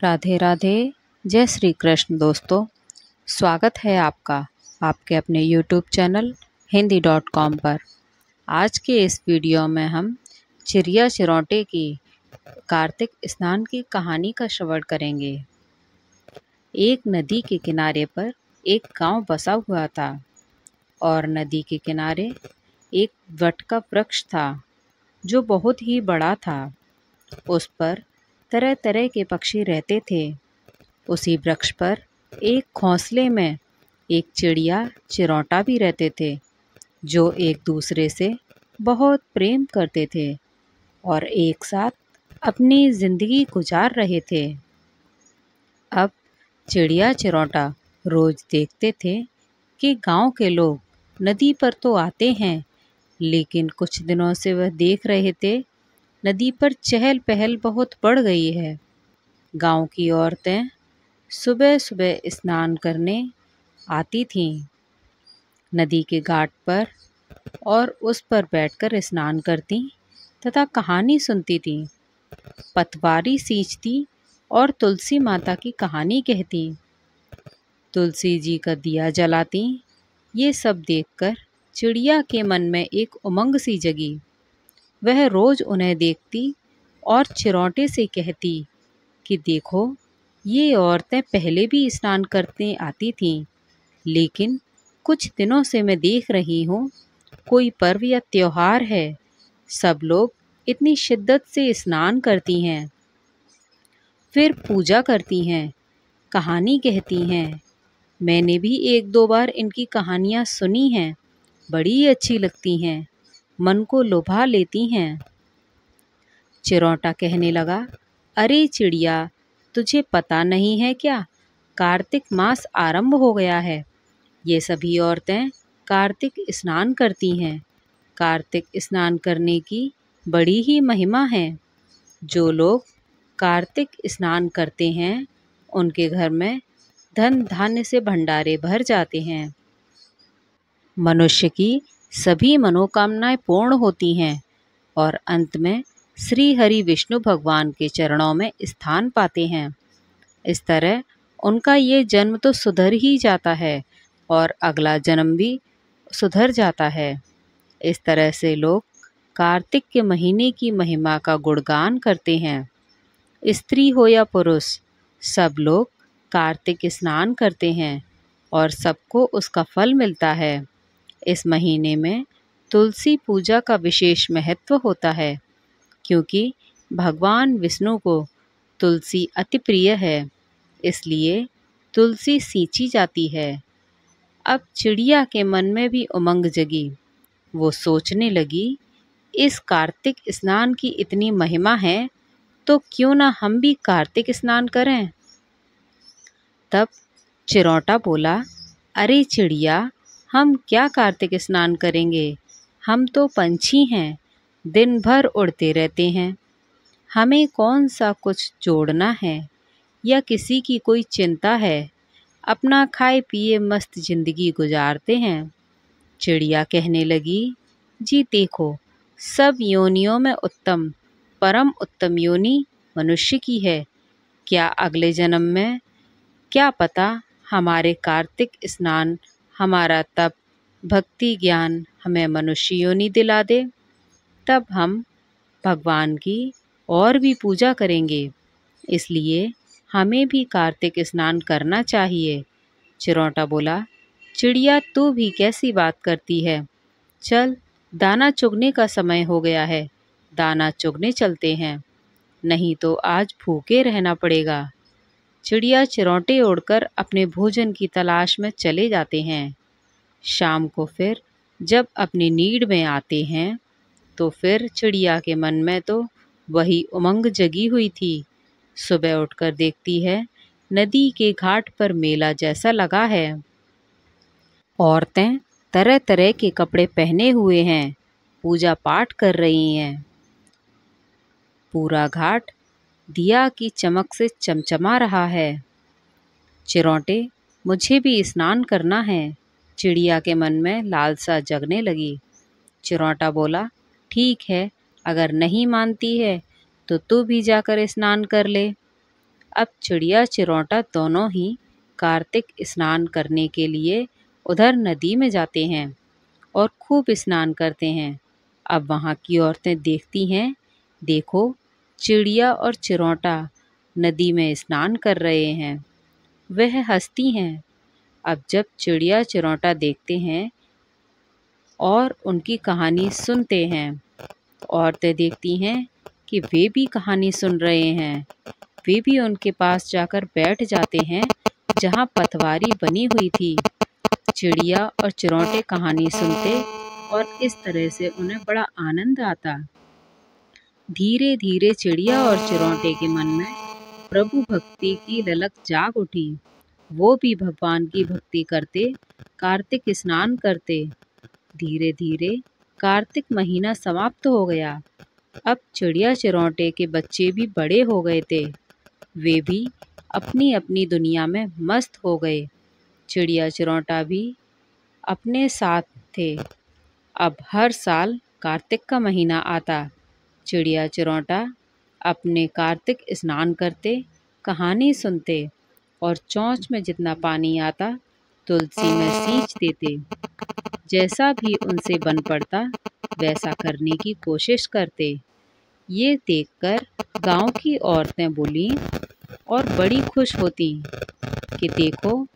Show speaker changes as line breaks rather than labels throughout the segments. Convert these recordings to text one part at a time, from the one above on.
राधे राधे। जय श्री कृष्ण दोस्तों, स्वागत है आपका आपके अपने YouTube चैनल हिंदी.com पर। आज के इस वीडियो में हम चिड़िया चिरौंटे की कार्तिक स्नान की कहानी का श्रवण करेंगे। एक नदी के किनारे पर एक गांव बसा हुआ था और नदी के किनारे एक वट का वृक्ष था जो बहुत ही बड़ा था। उस पर तरह तरह के पक्षी रहते थे। उसी वृक्ष पर एक घोंसले में एक चिड़िया चिरौंटा भी रहते थे जो एक दूसरे से बहुत प्रेम करते थे और एक साथ अपनी जिंदगी गुजार रहे थे। अब चिड़िया चिरौंटा रोज देखते थे कि गांव के लोग नदी पर तो आते हैं, लेकिन कुछ दिनों से वह देख रहे थे नदी पर चहल पहल बहुत बढ़ गई है। गांव की औरतें सुबह सुबह स्नान करने आती थीं नदी के घाट पर और उस पर बैठकर स्नान करती तथा कहानी सुनती थीं, पतवारी सींचती और तुलसी माता की कहानी कहती, तुलसी जी का दिया जलाती। ये सब देखकर चिड़िया के मन में एक उमंग सी जगी। वह रोज उन्हें देखती और चिरौंटे से कहती कि देखो, ये औरतें पहले भी स्नान करते आती थीं, लेकिन कुछ दिनों से मैं देख रही हूँ कोई पर्व या त्योहार है, सब लोग इतनी शिद्दत से स्नान करती हैं, फिर पूजा करती हैं, कहानी कहती हैं। मैंने भी एक दो बार इनकी कहानियाँ सुनी हैं, बड़ी अच्छी लगती हैं, मन को लुभा लेती हैं। चिरौंटा कहने लगा, अरे चिड़िया, तुझे पता नहीं है क्या, कार्तिक मास आरंभ हो गया है। ये सभी औरतें कार्तिक स्नान करती हैं। कार्तिक स्नान करने की बड़ी ही महिमा है। जो लोग कार्तिक स्नान करते हैं उनके घर में धन धान्य से भंडारे भर जाते हैं। मनुष्य की सभी मनोकामनाएं पूर्ण होती हैं और अंत में श्री हरि विष्णु भगवान के चरणों में स्थान पाते हैं। इस तरह उनका ये जन्म तो सुधर ही जाता है और अगला जन्म भी सुधर जाता है। इस तरह से लोग कार्तिक के महीने की महिमा का गुणगान करते हैं। स्त्री हो या पुरुष, सब लोग कार्तिक स्नान करते हैं और सबको उसका फल मिलता है। इस महीने में तुलसी पूजा का विशेष महत्व होता है, क्योंकि भगवान विष्णु को तुलसी अति प्रिय है, इसलिए तुलसी सींची जाती है। अब चिड़िया के मन में भी उमंग जगी। वो सोचने लगी, इस कार्तिक स्नान की इतनी महिमा है तो क्यों ना हम भी कार्तिक स्नान करें। तब चिरौंटा बोला, अरे चिड़िया, हम क्या कार्तिक स्नान करेंगे, हम तो पंछी हैं, दिन भर उड़ते रहते हैं, हमें कौन सा कुछ जोड़ना है या किसी की कोई चिंता है, अपना खाए पिए मस्त जिंदगी गुजारते हैं। चिड़िया कहने लगी, जी देखो, सब योनियों में उत्तम परम उत्तम योनि मनुष्य की है। क्या अगले जन्म में, क्या पता हमारे कार्तिक स्नान, हमारा तप, भक्ति ज्ञान हमें मनुष्य योनि दिला दे, तब हम भगवान की और भी पूजा करेंगे। इसलिए हमें भी कार्तिक स्नान करना चाहिए। चिरौंटा बोला, चिड़िया तू भी कैसी बात करती है, चल दाना चुगने का समय हो गया है, दाना चुगने चलते हैं, नहीं तो आज भूखे रहना पड़ेगा। चिड़िया चिरौंटे उड़कर अपने भोजन की तलाश में चले जाते हैं। शाम को फिर जब अपनी नीड में आते हैं तो फिर चिड़िया के मन में तो वही उमंग जगी हुई थी। सुबह उठकर देखती है नदी के घाट पर मेला जैसा लगा है। औरतें तरह तरह के कपड़े पहने हुए हैं, पूजा पाठ कर रही हैं। पूरा घाट दिया की चमक से चमचमा रहा है। चिरौंटे, मुझे भी स्नान करना है। चिड़िया के मन में लालसा जगने लगी। चिरौंटा बोला, ठीक है, अगर नहीं मानती है तो तू भी जाकर स्नान कर ले। अब चिड़िया चिरौंटा दोनों ही कार्तिक स्नान करने के लिए उधर नदी में जाते हैं और खूब स्नान करते हैं। अब वहाँ की औरतें देखती हैं, देखो चिड़िया और चिरौंटा नदी में स्नान कर रहे हैं। वह हंसती हैं। अब जब चिड़िया चिरौंटा देखते हैं और उनकी कहानी सुनते हैं, औरतें देखती हैं कि वे भी कहानी सुन रहे हैं। वे भी उनके पास जाकर बैठ जाते हैं जहाँ पतवारी बनी हुई थी। चिड़िया और चिरौंटे कहानी सुनते और इस तरह से उन्हें बड़ा आनंद आता। धीरे धीरे चिड़िया और चिरौंटे के मन में प्रभु भक्ति की ललक जाग उठी। वो भी भगवान की भक्ति करते, कार्तिक स्नान करते। धीरे धीरे कार्तिक महीना समाप्त हो गया। अब चिड़िया चिरौंटे के बच्चे भी बड़े हो गए थे। वे भी अपनी अपनी दुनिया में मस्त हो गए। चिड़िया चिरौंटा भी अपने साथ थे। अब हर साल कार्तिक का महीना आता। चिड़िया चिरौंटा अपने कार्तिक स्नान करते, कहानी सुनते और चोंच में जितना पानी आता तुलसी में सींच देते। जैसा भी उनसे बन पड़ता वैसा करने की कोशिश करते। ये देखकर गांव की औरतें बोलीं और बड़ी खुश होती कि देखो,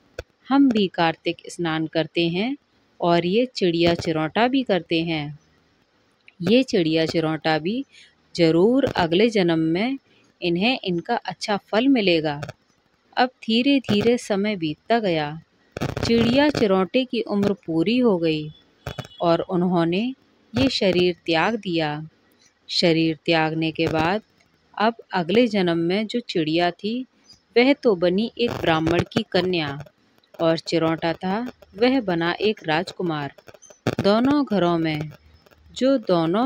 हम भी कार्तिक स्नान करते हैं और ये चिड़िया चिरौंटा भी करते हैं। ये चिड़िया चिरौंटा भी जरूर अगले जन्म में इन्हें इनका अच्छा फल मिलेगा। अब धीरे धीरे समय बीतता गया। चिड़िया चिरौंटे की उम्र पूरी हो गई और उन्होंने ये शरीर त्याग दिया। शरीर त्यागने के बाद अब अगले जन्म में जो चिड़िया थी वह तो बनी एक ब्राह्मण की कन्या और चिरौंटा था वह बना एक राजकुमार। दोनों घरों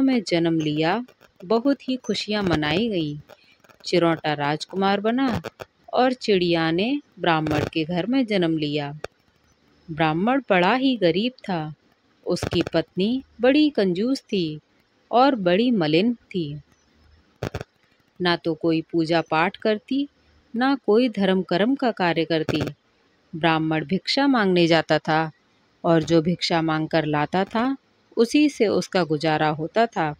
में जन्म लिया बहुत ही खुशियाँ मनाई गई। चिरौंटा राजकुमार बना और चिड़िया ने ब्राह्मण के घर में जन्म लिया। ब्राह्मण बड़ा ही गरीब था। उसकी पत्नी बड़ी कंजूस थी और बड़ी मलिन थी। ना तो कोई पूजा पाठ करती, ना कोई धर्म कर्म का कार्य करती। ब्राह्मण भिक्षा मांगने जाता था और जो भिक्षा मांगकर लाता था उसी से उसका गुजारा होता था।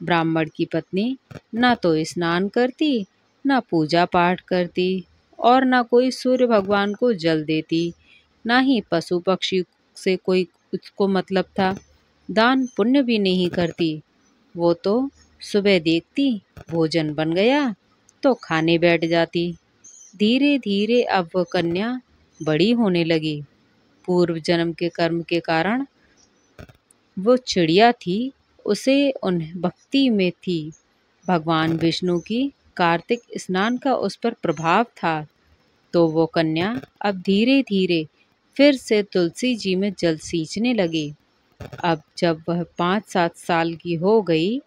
ब्राह्मण की पत्नी ना तो स्नान करती, ना पूजा पाठ करती और ना कोई सूर्य भगवान को जल देती, ना ही पशु पक्षी से कोई उसको मतलब था। दान पुण्य भी नहीं करती। वो तो सुबह देखती भोजन बन गया तो खाने बैठ जाती। धीरे धीरे अब वह कन्या बड़ी होने लगी। पूर्व जन्म के कर्म के कारण वो चिड़िया थी, उसे उन भक्ति में थी। भगवान विष्णु की कार्तिक स्नान का उस पर प्रभाव था, तो वो कन्या अब धीरे धीरे फिर से तुलसी जी में जल सींचने लगी। अब जब वह 5-7 साल की हो गई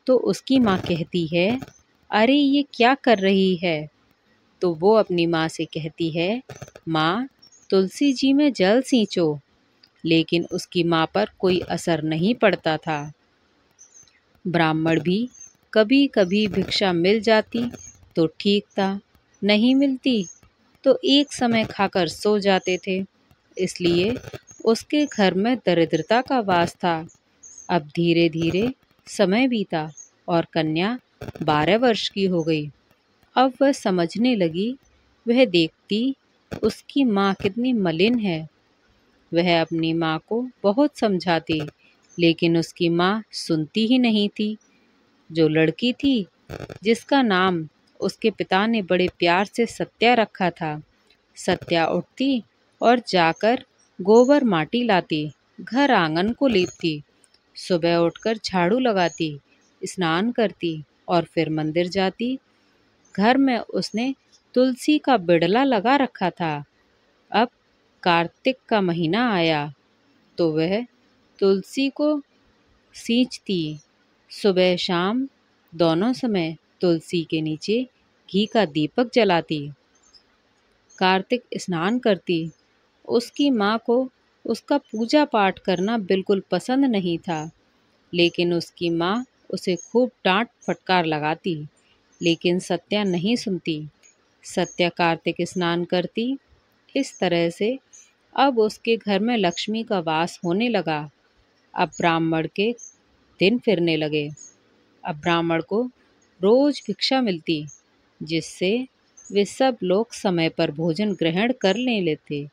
तो उसकी माँ कहती है, अरे ये क्या कर रही है? तो वो अपनी माँ से कहती है, माँ तुलसी जी में जल सींचो। लेकिन उसकी माँ पर कोई असर नहीं पड़ता था। ब्राह्मण भी कभी कभी भिक्षा मिल जाती तो ठीक था, नहीं मिलती तो एक समय खाकर सो जाते थे। इसलिए उसके घर में दरिद्रता का वास था। अब धीरे धीरे समय बीता और कन्या 12 वर्ष की हो गई। अब वह समझने लगी। वह देखती उसकी माँ कितनी मलिन है। वह अपनी माँ को बहुत समझाती, लेकिन उसकी माँ सुनती ही नहीं थी। जो लड़की थी जिसका नाम उसके पिता ने बड़े प्यार से सत्या रखा था, सत्या उठती और जाकर गोबर माटी लाती, घर आंगन को लीपती, सुबह उठकर झाड़ू लगाती, स्नान करती और फिर मंदिर जाती। घर में उसने तुलसी का बिड़ला लगा रखा था। अब कार्तिक का महीना आया तो वह तुलसी को सींचती। सुबह शाम दोनों समय तुलसी के नीचे घी का दीपक जलाती। कार्तिक स्नान करती। उसकी माँ को उसका पूजा पाठ करना बिल्कुल पसंद नहीं था, लेकिन उसकी माँ उसे खूब डांट फटकार लगाती, लेकिन सत्या नहीं सुनती। सत्या कार्तिक स्नान करती। इस तरह से अब उसके घर में लक्ष्मी का वास होने लगा। अब ब्राह्मण के दिन फिरने लगे। अब ब्राह्मण को रोज भिक्षा मिलती, जिससे वे सब लोग समय पर भोजन ग्रहण कर ले लेते।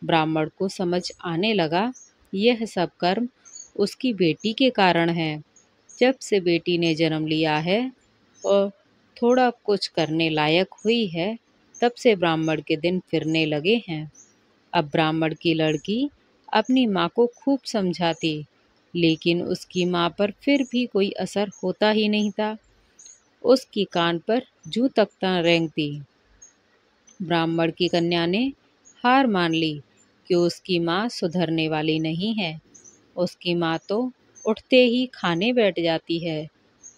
ब्राह्मण को समझ आने लगा, यह सब कर्म उसकी बेटी के कारण है। जब से बेटी ने जन्म लिया है और थोड़ा कुछ करने लायक हुई है, तब से ब्राह्मण के दिन फिरने लगे हैं। अब ब्राह्मण की लड़की अपनी माँ को खूब समझाती, लेकिन उसकी माँ पर फिर भी कोई असर होता ही नहीं था। उसकी कान पर जूं तक न रेंगती। ब्राह्मण की कन्या ने हार मान ली कि उसकी माँ सुधरने वाली नहीं है। उसकी माँ तो उठते ही खाने बैठ जाती है,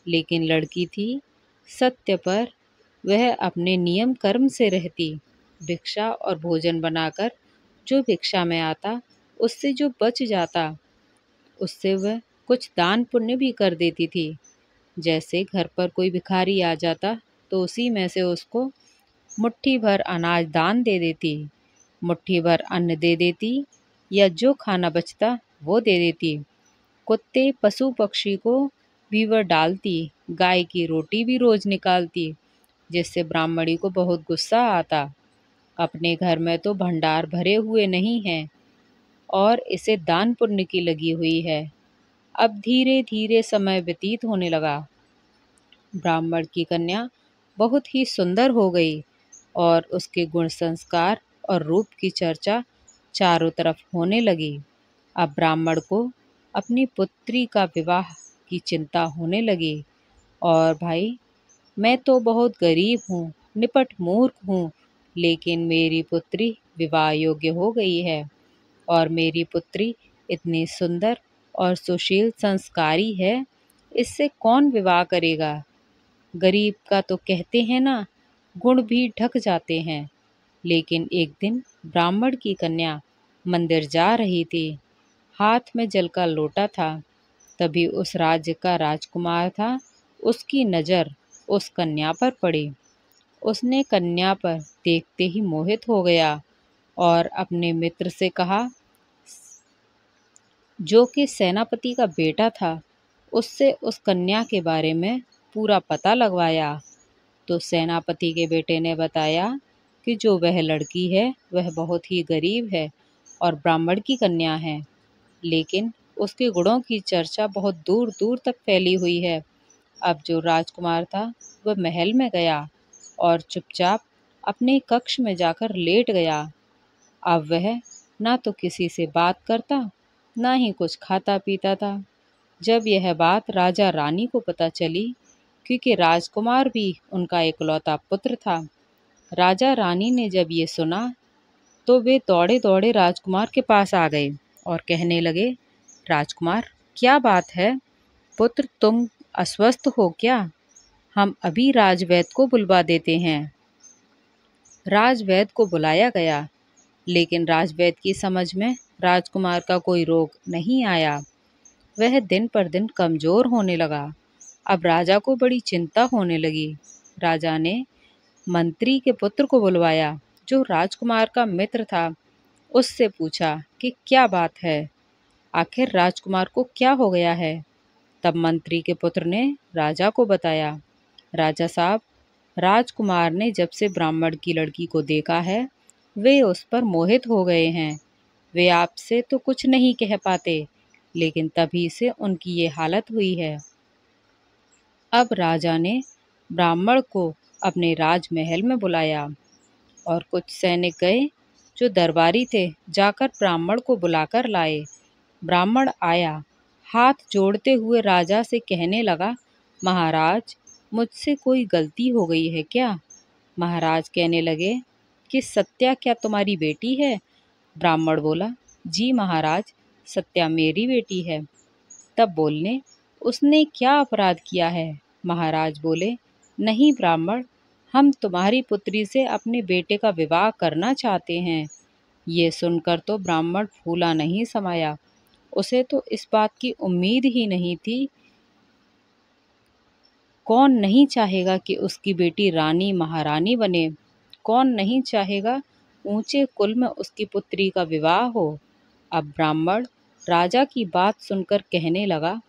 लेकिन लड़की थी सत्य पर वह अपने नियम कर्म से रहती। भिक्षा और भोजन बनाकर जो भिक्षा में आता, उससे जो बच जाता, उससे वह कुछ दान पुण्य भी कर देती थी। जैसे घर पर कोई भिखारी आ जाता तो उसी में से उसको मुट्ठी भर अनाज दान दे देती, मुट्ठी भर अन्न दे देती, या जो खाना बचता वो दे देती। कुत्ते पशु पक्षी को भी वह डालती, गाय की रोटी भी रोज निकालती, जिससे ब्राह्मणी को बहुत गुस्सा आता। अपने घर में तो भंडार भरे हुए नहीं हैं और इसे दान पुण्य की लगी हुई है। अब धीरे धीरे समय व्यतीत होने लगा। ब्राह्मण की कन्या बहुत ही सुंदर हो गई और उसके गुण संस्कार और रूप की चर्चा चारों तरफ होने लगी। अब ब्राह्मण को अपनी पुत्री का विवाह की चिंता होने लगी। और भाई, मैं तो बहुत गरीब हूँ, निपट मूर्ख हूँ, लेकिन मेरी पुत्री विवाह योग्य हो गई है। और मेरी पुत्री इतनी सुंदर और सुशील संस्कारी है, इससे कौन विवाह करेगा। गरीब का तो कहते हैं ना, गुण भी ढक जाते हैं। लेकिन एक दिन ब्राह्मण की कन्या मंदिर जा रही थी, हाथ में जल का लोटा था। तभी उस राज्य का राजकुमार था, उसकी नज़र उस कन्या पर पड़ी। उसने कन्या पर देखते ही मोहित हो गया और अपने मित्र से कहा, जो कि सेनापति का बेटा था, उससे उस कन्या के बारे में पूरा पता लगवाया। तो सेनापति के बेटे ने बताया कि जो वह लड़की है वह बहुत ही गरीब है और ब्राह्मण की कन्या है, लेकिन उसके गुणों की चर्चा बहुत दूर दूर तक फैली हुई है। अब जो राजकुमार था वह महल में गया और चुपचाप अपने कक्ष में जाकर लेट गया। अब वह ना तो किसी से बात करता, ना ही कुछ खाता पीता था। जब यह बात राजा रानी को पता चली, क्योंकि राजकुमार भी उनका इकलौता पुत्र था, राजा रानी ने जब ये सुना तो वे दौड़े दौड़े राजकुमार के पास आ गए और कहने लगे, राजकुमार, क्या बात है? पुत्र, तुम अस्वस्थ हो क्या? हम अभी राजवैद्य को बुलवा देते हैं। राजवैद्य को बुलाया गया, लेकिन राजवैद्य की समझ में राजकुमार का कोई रोग नहीं आया। वह दिन पर दिन कमजोर होने लगा। अब राजा को बड़ी चिंता होने लगी। राजा ने मंत्री के पुत्र को बुलवाया, जो राजकुमार का मित्र था। उससे पूछा कि क्या बात है, आखिर राजकुमार को क्या हो गया है। तब मंत्री के पुत्र ने राजा को बताया, राजा साहब, राजकुमार ने जब से ब्राह्मण की लड़की को देखा है, वे उस पर मोहित हो गए हैं। वे आपसे तो कुछ नहीं कह पाते, लेकिन तभी से उनकी ये हालत हुई है। अब राजा ने ब्राह्मण को अपने राजमहल में बुलाया और कुछ सैनिक गए, जो दरबारी थे, जाकर ब्राह्मण को बुलाकर लाए। ब्राह्मण आया, हाथ जोड़ते हुए राजा से कहने लगा, महाराज, मुझसे कोई गलती हो गई है क्या? महाराज कहने लगे कि सत्या क्या तुम्हारी बेटी है? ब्राह्मण बोला, जी महाराज, सत्या मेरी बेटी है। तब बोलने, उसने क्या अपराध किया है? महाराज बोले, नहीं ब्राह्मण, हम तुम्हारी पुत्री से अपने बेटे का विवाह करना चाहते हैं। ये सुनकर तो ब्राह्मण फूला नहीं समाया। उसे तो इस बात की उम्मीद ही नहीं थी। कौन नहीं चाहेगा कि उसकी बेटी रानी महारानी बने। कौन नहीं चाहेगा ऊंचे कुल में उसकी पुत्री का विवाह हो। अब ब्राह्मण राजा की बात सुनकर कहने लगा,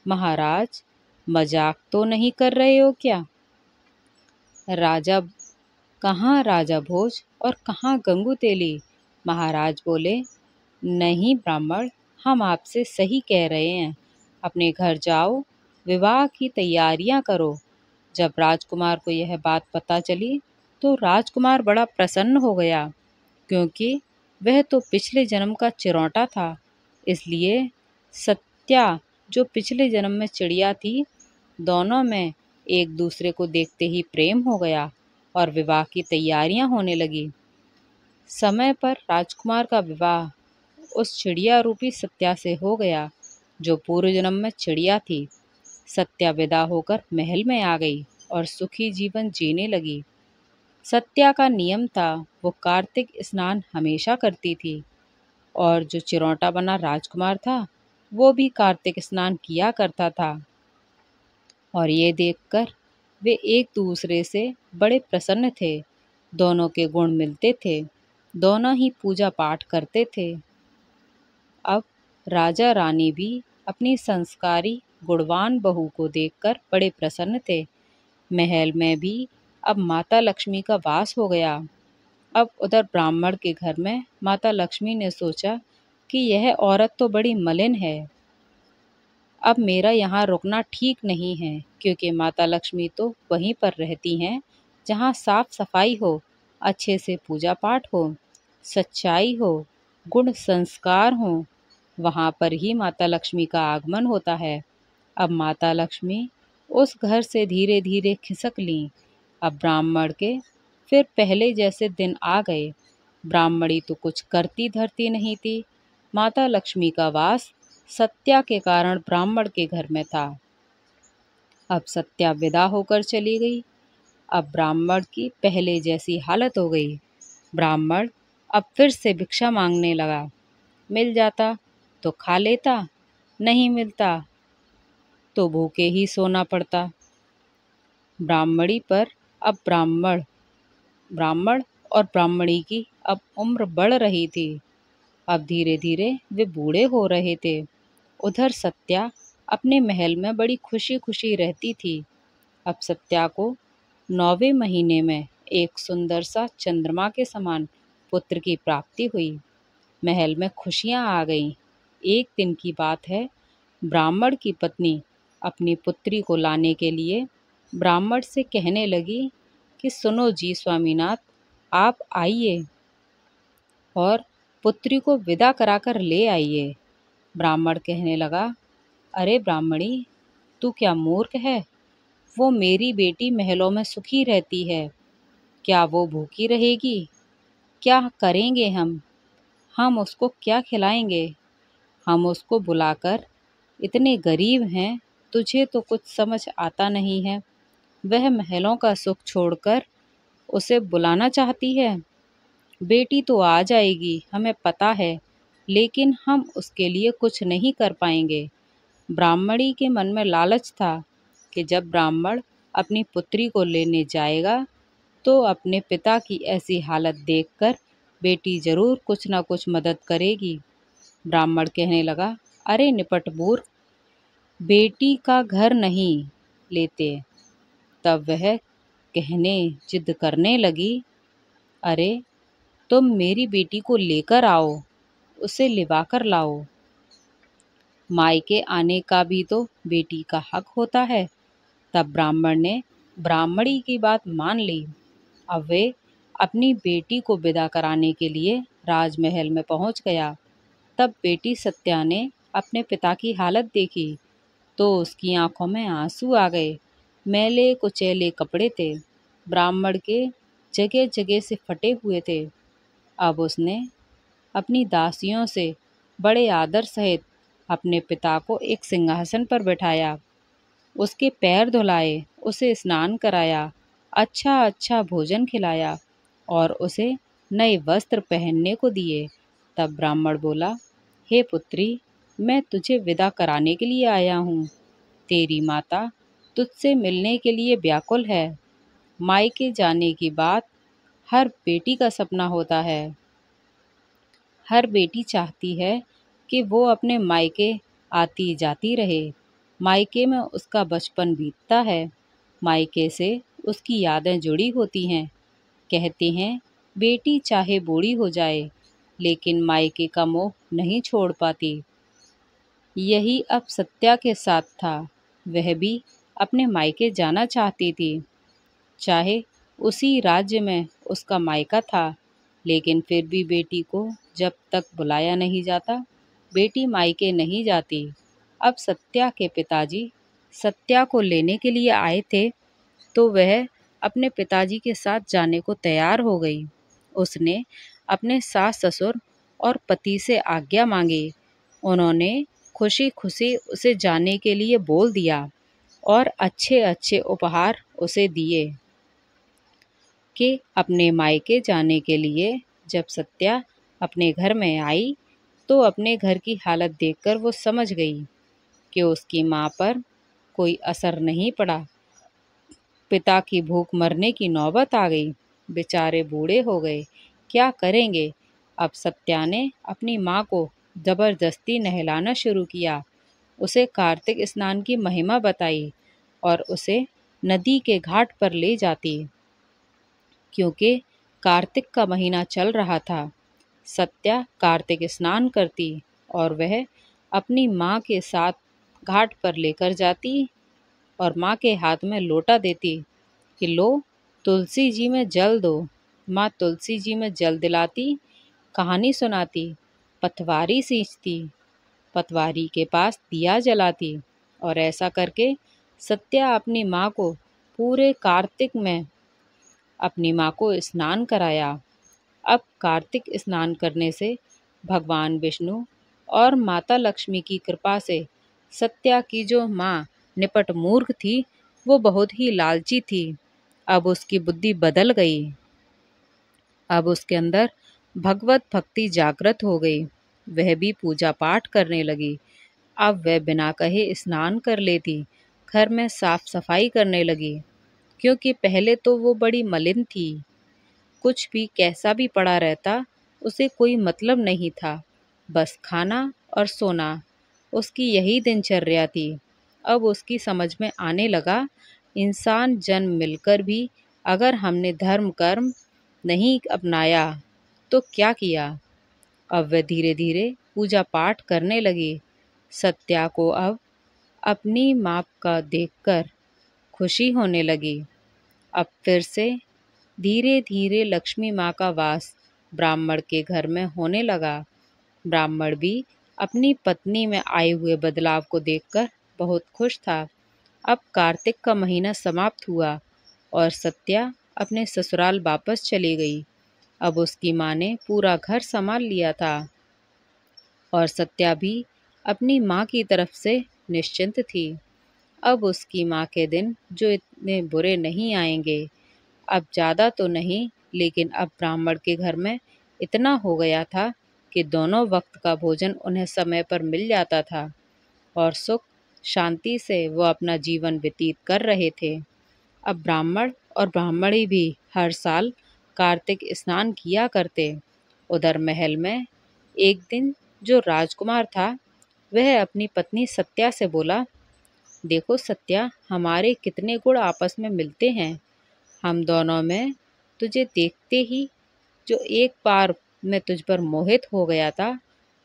महाराज, मजाक तो नहीं कर रहे हो क्या? राजा कहाँ राजा भोज और कहाँ गंगू तेली? महाराज बोले, नहीं ब्राह्मण, हम आपसे सही कह रहे हैं। अपने घर जाओ, विवाह की तैयारियां करो। जब राजकुमार को यह बात पता चली तो राजकुमार बड़ा प्रसन्न हो गया, क्योंकि वह तो पिछले जन्म का चिरौंटा था। इसलिए सत्या, जो पिछले जन्म में चिड़िया थी, दोनों में एक दूसरे को देखते ही प्रेम हो गया और विवाह की तैयारियां होने लगी। समय पर राजकुमार का विवाह उस चिड़िया रूपी सत्या से हो गया, जो पूर्व जन्म में चिड़िया थी। सत्या विदा होकर महल में आ गई और सुखी जीवन जीने लगी। सत्या का नियम था, वो कार्तिक स्नान हमेशा करती थी, और जो चिरौंटा बना राजकुमार था वो भी कार्तिक स्नान किया करता था। और ये देखकर वे एक दूसरे से बड़े प्रसन्न थे। दोनों के गुण मिलते थे, दोनों ही पूजा पाठ करते थे। अब राजा रानी भी अपनी संस्कारी गुणवान बहू को देखकर बड़े प्रसन्न थे। महल में भी अब माता लक्ष्मी का वास हो गया। अब उधर ब्राह्मण के घर में माता लक्ष्मी ने सोचा कि यह औरत तो बड़ी मलिन है, अब मेरा यहाँ रुकना ठीक नहीं है, क्योंकि माता लक्ष्मी तो वहीं पर रहती हैं जहाँ साफ सफाई हो, अच्छे से पूजा पाठ हो, सच्चाई हो, गुण संस्कार हो, वहाँ पर ही माता लक्ष्मी का आगमन होता है। अब माता लक्ष्मी उस घर से धीरे धीरे खिसक लीं। अब ब्राह्मण के फिर पहले जैसे दिन आ गए। ब्राह्मणी तो कुछ करती धरती नहीं थी। माता लक्ष्मी का वास सत्या के कारण ब्राह्मण के घर में था। अब सत्या विदा होकर चली गई। अब ब्राह्मण की पहले जैसी हालत हो गई। ब्राह्मण अब फिर से भिक्षा मांगने लगा। मिल जाता तो खा लेता, नहीं मिलता तो भूखे ही सोना पड़ता। ब्राह्मणी पर अब ब्राह्मण और ब्राह्मणी की अब उम्र बढ़ रही थी। अब धीरे धीरे वे बूढ़े हो रहे थे। उधर सत्या अपने महल में बड़ी खुशी खुशी रहती थी। अब सत्या को 9वें महीने में एक सुंदर सा चंद्रमा के समान पुत्र की प्राप्ति हुई। महल में खुशियां आ गईं। एक दिन की बात है, ब्राह्मण की पत्नी अपनी पुत्री को लाने के लिए ब्राह्मण से कहने लगी कि सुनो जी स्वामीनाथ, आप आइए और पुत्री को विदा कराकर ले आइए। ब्राह्मण कहने लगा, अरे ब्राह्मणी, तू क्या मूर्ख है? वो मेरी बेटी महलों में सुखी रहती है, क्या वो भूखी रहेगी? क्या करेंगे हम उसको क्या खिलाएंगे? हम उसको बुलाकर, इतने गरीब हैं, तुझे तो कुछ समझ आता नहीं है। वह महलों का सुख छोड़कर उसे बुलाना चाहती है। बेटी तो आ जाएगी, हमें पता है, लेकिन हम उसके लिए कुछ नहीं कर पाएंगे। ब्राह्मणी के मन में लालच था कि जब ब्राह्मण अपनी पुत्री को लेने जाएगा तो अपने पिता की ऐसी हालत देखकर बेटी जरूर कुछ न कुछ मदद करेगी। ब्राह्मण कहने लगा, अरे निपट मूर्ख, बेटी का घर नहीं लेते। तब वह कहने जिद करने लगी, अरे तुम मेरी बेटी को लेकर आओ, उसे लिवाकर लाओ। मायके आने का भी तो बेटी का हक होता है। तब ब्राह्मण ने ब्राह्मणी की बात मान ली। अब वे अपनी बेटी को विदा कराने के लिए राजमहल में पहुंच गया। तब बेटी सत्या ने अपने पिता की हालत देखी तो उसकी आंखों में आंसू आ गए। मैले कुचैले कपड़े थे, ब्राह्मण के जगह जगह से फटे हुए थे। अब उसने अपनी दासियों से बड़े आदर सहित अपने पिता को एक सिंहासन पर बैठाया, उसके पैर धुलाए, उसे स्नान कराया, अच्छा अच्छा भोजन खिलाया और उसे नए वस्त्र पहनने को दिए। तब ब्राह्मण बोला, हे पुत्री, मैं तुझे विदा कराने के लिए आया हूँ। तेरी माता तुझसे मिलने के लिए व्याकुल है। मायके जाने की बात हर बेटी का सपना होता है। हर बेटी चाहती है कि वो अपने मायके आती जाती रहे। मायके में उसका बचपन बीतता है। मायके से उसकी यादें जुड़ी होती हैं। कहते हैं बेटी चाहे बूढ़ी हो जाए लेकिन मायके का मोह नहीं छोड़ पाती। यही अब सत्या के साथ था। वह भी अपने मायके जाना चाहती थी। चाहे उसी राज्य में उसका मायका था, लेकिन फिर भी बेटी को जब तक बुलाया नहीं जाता, बेटी मायके नहीं जाती। अब सत्या के पिताजी सत्या को लेने के लिए आए थे, तो वह अपने पिताजी के साथ जाने को तैयार हो गई। उसने अपने सास ससुर और पति से आज्ञा मांगी। उन्होंने खुशी खुशी उसे जाने के लिए बोल दिया और अच्छे अच्छे उपहार उसे दिए कि अपने मायके जाने के लिए। जब सत्या अपने घर में आई तो अपने घर की हालत देखकर वो समझ गई कि उसकी माँ पर कोई असर नहीं पड़ा। पिता की भूख मरने की नौबत आ गई। बेचारे बूढ़े हो गए, क्या करेंगे। अब सत्या ने अपनी माँ को जबरदस्ती नहलाना शुरू किया। उसे कार्तिक स्नान की महिमा बताई और उसे नदी के घाट पर ले जाती, क्योंकि कार्तिक का महीना चल रहा था। सत्या कार्तिक स्नान करती और वह अपनी माँ के साथ घाट पर लेकर जाती और माँ के हाथ में लोटा देती कि लो, तुलसी जी में जल दो। माँ तुलसी जी में जल दिलाती, कहानी सुनाती, पतवारी सींचती, पतवारी के पास दिया जलाती और ऐसा करके सत्या अपनी माँ को पूरे कार्तिक में अपनी माँ को स्नान कराया। अब कार्तिक स्नान करने से भगवान विष्णु और माता लक्ष्मी की कृपा से सत्या की जो माँ निपट मूर्ख थी, वो बहुत ही लालची थी। अब उसकी बुद्धि बदल गई। अब उसके अंदर भगवत भक्ति जागृत हो गई। वह भी पूजा पाठ करने लगी। अब वह बिना कहे स्नान कर लेती, घर में साफ सफाई करने लगी, क्योंकि पहले तो वो बड़ी मलिन थी। कुछ भी कैसा भी पड़ा रहता, उसे कोई मतलब नहीं था। बस खाना और सोना, उसकी यही दिनचर्या थी। अब उसकी समझ में आने लगा, इंसान जन्म मिलकर भी अगर हमने धर्म कर्म नहीं अपनाया तो क्या किया। अब वह धीरे धीरे पूजा पाठ करने लगी। सत्या को अब अपनी माँ का देखकर खुशी होने लगी। अब फिर से धीरे धीरे लक्ष्मी माँ का वास ब्राह्मण के घर में होने लगा। ब्राह्मण भी अपनी पत्नी में आए हुए बदलाव को देखकर बहुत खुश था। अब कार्तिक का महीना समाप्त हुआ और सत्या अपने ससुराल वापस चली गई। अब उसकी माँ ने पूरा घर संभाल लिया था और सत्या भी अपनी माँ की तरफ से निश्चिंत थी। अब उसकी माँ के दिन जो इतने बुरे नहीं आएंगे। अब ज़्यादा तो नहीं, लेकिन अब ब्राह्मण के घर में इतना हो गया था कि दोनों वक्त का भोजन उन्हें समय पर मिल जाता था और सुख शांति से वो अपना जीवन व्यतीत कर रहे थे। अब ब्राह्मण और ब्राह्मणी भी हर साल कार्तिक स्नान किया करते। उधर महल में एक दिन जो राजकुमार था, वह अपनी पत्नी सत्या से बोला, देखो सत्या, हमारे कितने गुण आपस में मिलते हैं। हम दोनों में तुझे देखते ही जो एक बार मैं तुझ पर मोहित हो गया था।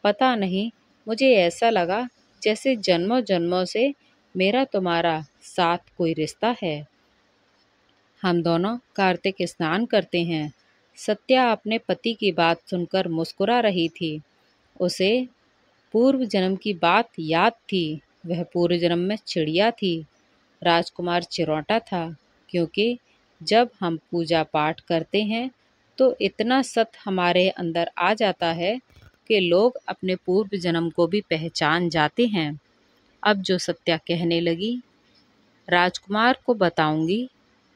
पता नहीं, मुझे ऐसा लगा जैसे जन्मों जन्मों से मेरा तुम्हारा साथ कोई रिश्ता है। हम दोनों कार्तिक स्नान करते हैं। सत्या अपने पति की बात सुनकर मुस्कुरा रही थी। उसे पूर्व जन्म की बात याद थी। वह पूर्व जन्म में चिड़िया थी, राजकुमार चिरौंटा था। क्योंकि जब हम पूजा पाठ करते हैं तो इतना सत हमारे अंदर आ जाता है कि लोग अपने पूर्व जन्म को भी पहचान जाते हैं। अब जो सत्या कहने लगी, राजकुमार को बताऊंगी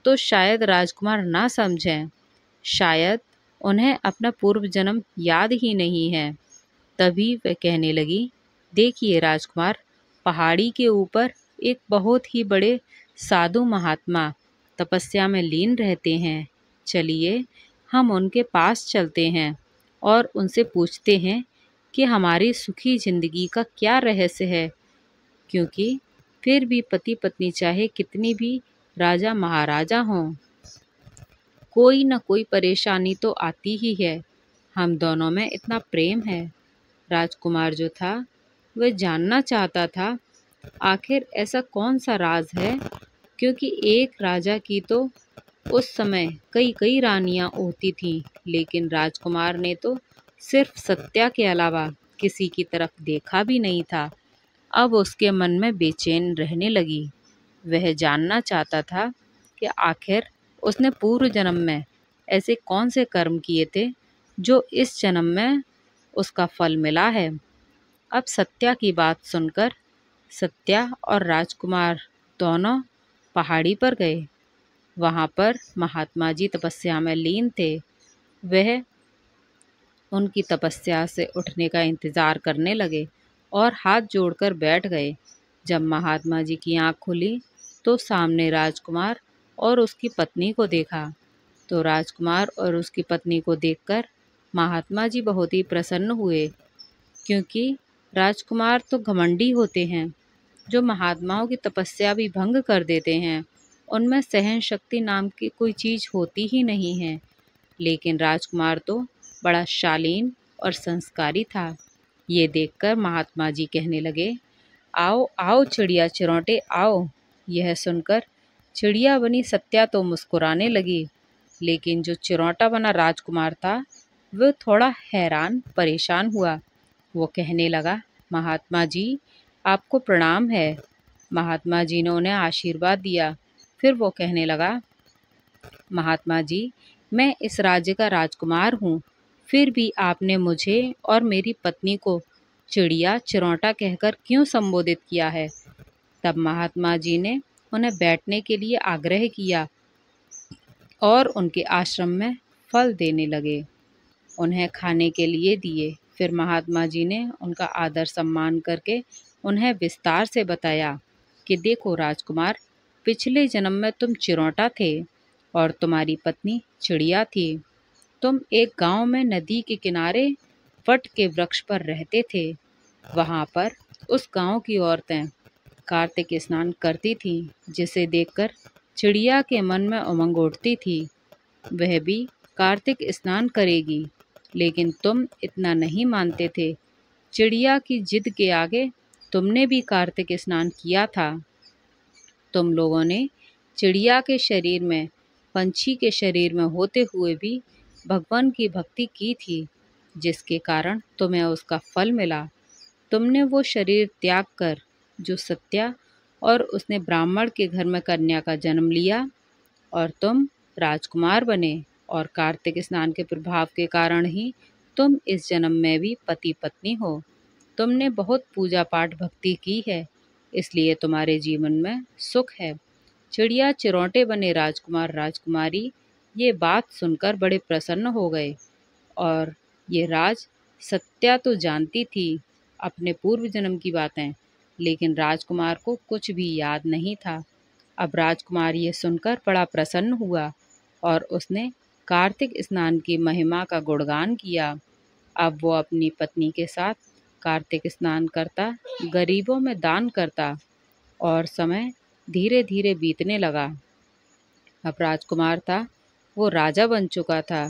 तो शायद राजकुमार ना समझें। शायद उन्हें अपना पूर्व जन्म याद ही नहीं है। तभी वह कहने लगी, देखिए राजकुमार, पहाड़ी के ऊपर एक बहुत ही बड़े साधु महात्मा तपस्या में लीन रहते हैं। चलिए हम उनके पास चलते हैं और उनसे पूछते हैं कि हमारी सुखी जिंदगी का क्या रहस्य है, क्योंकि फिर भी पति पत्नी चाहे कितनी भी राजा महाराजा हों, कोई न कोई परेशानी तो आती ही है। हम दोनों में इतना प्रेम है। राजकुमार जो था वह जानना चाहता था आखिर ऐसा कौन सा राज है, क्योंकि एक राजा की तो उस समय कई कई रानियां होती थीं, लेकिन राजकुमार ने तो सिर्फ सत्या के अलावा किसी की तरफ देखा भी नहीं था। अब उसके मन में बेचैन रहने लगी। वह जानना चाहता था कि आखिर उसने पूर्व जन्म में ऐसे कौन से कर्म किए थे जो इस जन्म में उसका फल मिला है। अब सत्या की बात सुनकर सत्या और राजकुमार दोनों पहाड़ी पर गए। वहाँ पर महात्मा जी तपस्या में लीन थे। वह उनकी तपस्या से उठने का इंतज़ार करने लगे और हाथ जोड़कर बैठ गए। जब महात्मा जी की आँख खुली तो सामने राजकुमार और उसकी पत्नी को देखा। तो राजकुमार और उसकी पत्नी को देखकर महात्मा जी बहुत ही प्रसन्न हुए, क्योंकि राजकुमार तो घमंडी होते हैं, जो महात्माओं की तपस्या भी भंग कर देते हैं। उनमें सहन शक्ति नाम की कोई चीज़ होती ही नहीं है। लेकिन राजकुमार तो बड़ा शालीन और संस्कारी था। ये देखकर महात्मा जी कहने लगे, आओ आओ चिड़िया चिरौंटे आओ। यह सुनकर चिड़िया बनी सत्या तो मुस्कुराने लगी, लेकिन जो चिरौंटा बना राजकुमार था वह थोड़ा हैरान परेशान हुआ। वो कहने लगा, महात्मा जी आपको प्रणाम है। महात्मा जी ने उन्हें आशीर्वाद दिया। फिर वो कहने लगा, महात्मा जी मैं इस राज्य का राजकुमार हूँ, फिर भी आपने मुझे और मेरी पत्नी को चिड़िया चिरौंटा कहकर क्यों संबोधित किया है। तब महात्मा जी ने उन्हें बैठने के लिए आग्रह किया और उनके आश्रम में फल देने लगे, उन्हें खाने के लिए दिए। फिर महात्मा जी ने उनका आदर सम्मान करके उन्हें विस्तार से बताया कि देखो राजकुमार, पिछले जन्म में तुम चिरौंटा थे और तुम्हारी पत्नी चिड़िया थी। तुम एक गांव में नदी के किनारे वट के वृक्ष पर रहते थे। वहां पर उस गांव की औरतें कार्तिक स्नान करती थीं, जिसे देखकर चिड़िया के मन में उमंग उठती थी। वह भी कार्तिक स्नान करेगी, लेकिन तुम इतना नहीं मानते थे। चिड़िया की जिद के आगे तुमने भी कार्तिक स्नान किया था। तुम लोगों ने चिड़िया के शरीर में पंछी के शरीर में होते हुए भी भगवान की भक्ति की थी, जिसके कारण तुम्हें उसका फल मिला। तुमने वो शरीर त्याग कर जो सत्या और उसने ब्राह्मण के घर में कन्या का जन्म लिया और तुम राजकुमार बने, और कार्तिक स्नान के प्रभाव के कारण ही तुम इस जन्म में भी पति पत्नी हो। तुमने बहुत पूजा पाठ भक्ति की है, इसलिए तुम्हारे जीवन में सुख है। चिड़िया चिरौंटे बने राजकुमार राजकुमारी ये बात सुनकर बड़े प्रसन्न हो गए। और ये राज सत्या तो जानती थी अपने पूर्व जन्म की बातें, लेकिन राजकुमार को कुछ भी याद नहीं था। अब राजकुमार ये सुनकर बड़ा प्रसन्न हुआ और उसने कार्तिक स्नान की महिमा का गुणगान किया। अब वो अपनी पत्नी के साथ कार्तिक स्नान करता, गरीबों में दान करता और समय धीरे धीरे बीतने लगा। अब राजकुमार था वो राजा बन चुका था,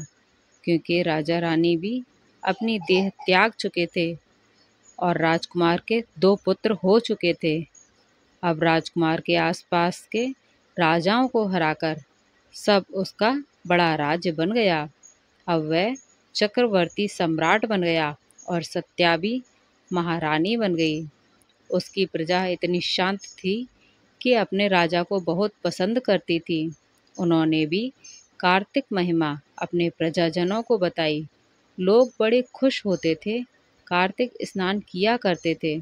क्योंकि राजा रानी भी अपनी देह त्याग चुके थे और राजकुमार के दो पुत्र हो चुके थे। अब राजकुमार के आसपास के राजाओं को हराकर सब उसका बड़ा राज्य बन गया। अब वह चक्रवर्ती सम्राट बन गया और सत्या भी महारानी बन गई। उसकी प्रजा इतनी शांत थी कि अपने राजा को बहुत पसंद करती थी। उन्होंने भी कार्तिक महिमा अपने प्रजाजनों को बताई। लोग बड़े खुश होते थे, कार्तिक स्नान किया करते थे।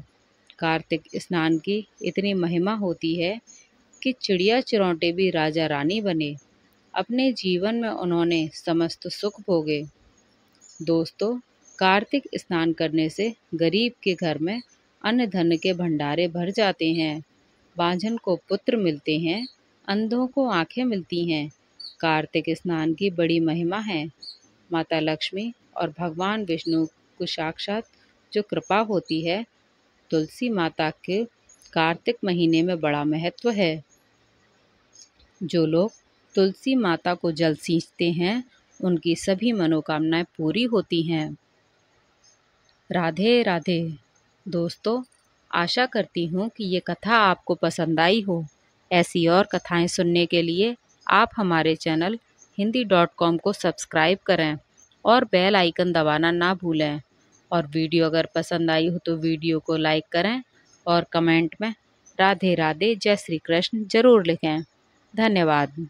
कार्तिक स्नान की इतनी महिमा होती है कि चिड़िया चिरौंटे भी राजा रानी बने। अपने जीवन में उन्होंने समस्त सुख भोगे। दोस्तों, कार्तिक स्नान करने से गरीब के घर में अन्न धन के भंडारे भर जाते हैं, बांझन को पुत्र मिलते हैं, अंधों को आंखें मिलती हैं, कार्तिक स्नान की बड़ी महिमा है। माता लक्ष्मी और भगवान विष्णु को साक्षात जो कृपा होती है, तुलसी माता के कार्तिक महीने में बड़ा महत्व है। जो लोग तुलसी माता को जल सींचते हैं, उनकी सभी मनोकामनाएं पूरी होती हैं। राधे राधे। दोस्तों, आशा करती हूँ कि ये कथा आपको पसंद आई हो। ऐसी और कथाएं सुनने के लिए आप हमारे चैनल hindi.com को सब्सक्राइब करें और बेल आइकन दबाना ना भूलें। और वीडियो अगर पसंद आई हो तो वीडियो को लाइक करें और कमेंट में राधे राधे जय श्री कृष्ण ज़रूर लिखें। धन्यवाद।